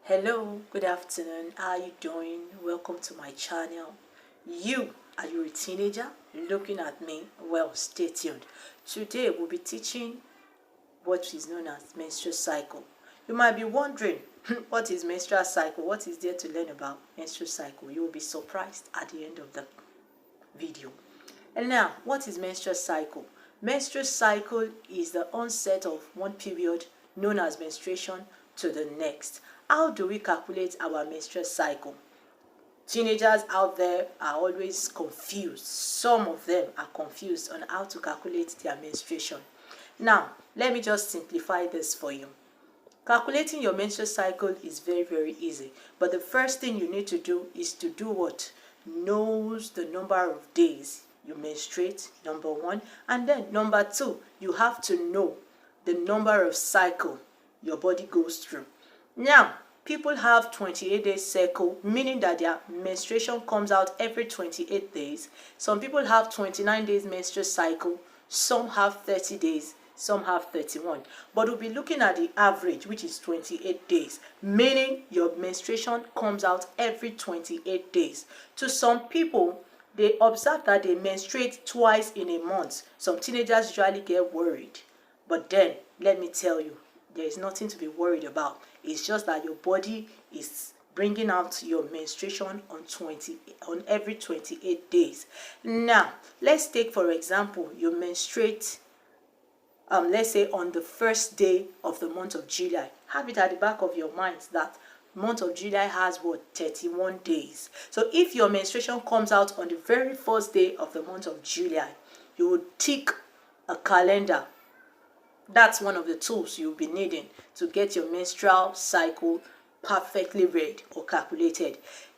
Hello, good afternoon. How are you doing? Welcome to my channel. Are you a teenager looking at me? Well, stay tuned. Today we'll be teaching what is known as menstrual cycle. You might be wondering, what is menstrual cycle? What is there to learn about menstrual cycle? You will be surprised at the end of the video. And now, what is menstrual cycle? Menstrual cycle is the onset of one period known as menstruation to the next. How do we calculate our menstrual cycle? Teenagers out there are always confused. Some of them are confused on how to calculate their menstruation. Now, let me just simplify this for you. Calculating your menstrual cycle is very easy. But the first thing you need to do is to do what? Knows the number of days you menstruate, number one. And then number two, you have to know the number of cycle your body goes through. Now, people have 28 days cycle, meaning that their menstruation comes out every 28 days. Some people have 29 days menstrual cycle, some have 30 days, some have 31. But we'll be looking at the average, which is 28 days, meaning your menstruation comes out every 28 days. To some people, they observe that they menstruate twice in a month. Some teenagers usually get worried. But then, let me tell you, there is nothing to be worried about. It's just that your body is bringing out your menstruation on every 28 days. Now, let's take for example, you menstruate, let's say on the first day of the month of July. Have it at the back of your mind that month of July has what? 31 days. So if your menstruation comes out on the very first day of the month of July, you would tick a calendar. That's one of the tools you'll be needing to get your menstrual cycle perfectly read or calculated.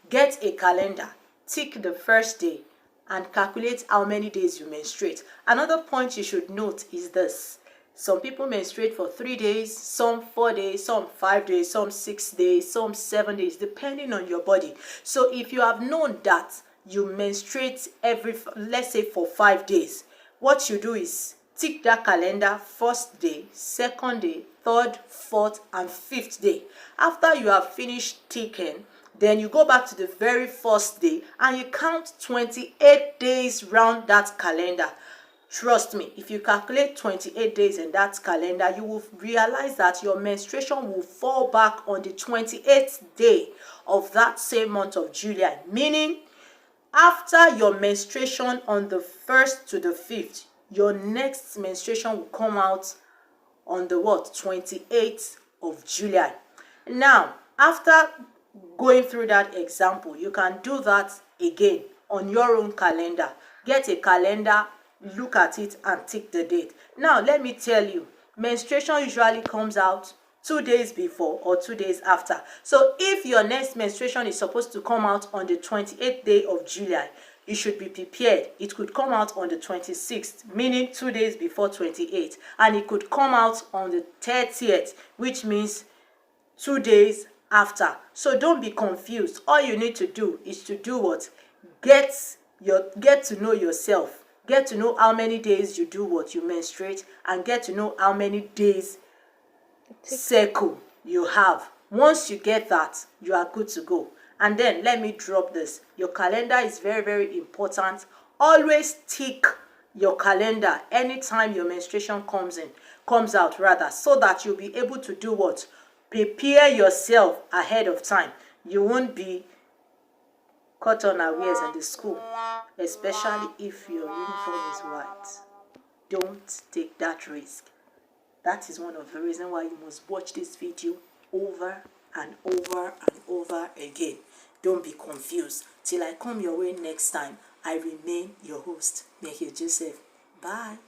Get a calendar, tick the first day, and calculate how many days you menstruate. Another point you should note is this. Some people menstruate for 3 days, some 4 days, some 5 days, some 6 days, some 7 days, depending on your body. So if you have known that you menstruate let's say for 5 days, what you do is tick that calendar first day, second day, third, fourth, and fifth day. After you have finished ticking, then you go back to the very first day and you count 28 days round that calendar. Trust me, if you calculate 28 days in that calendar, you will realize that your menstruation will fall back on the 28th day of that same month of July. Meaning, after your menstruation on the 1st to the 5th, your next menstruation will come out on the 28th of July. Now, after going through that example, you can do that again on your own calendar. Get a calendar, look at it, and tick the date. Now, let me tell you, menstruation usually comes out 2 days before or 2 days after. So if your next menstruation is supposed to come out on the 28th day of July, you should be prepared. It could come out on the 26th, meaning 2 days before 28th, and it could come out on the 30th, which means 2 days after. So don't be confused. All you need to do is to do what? Get to know yourself. Get to know how many days you do what? You menstruate, and get to know how many days cycle you have. Once you get that, you are good to go. And then let me drop this. Your calendar is very important. Always tick your calendar anytime your menstruation comes out, so that you'll be able to do what? Prepare yourself ahead of time. You won't be caught unawares in the school, especially if your uniform is white. Don't take that risk. That is one of the reasons why you must watch this video over and over again. Don't be confused. Till I come your way next time, I remain your host, Joseph. Bye.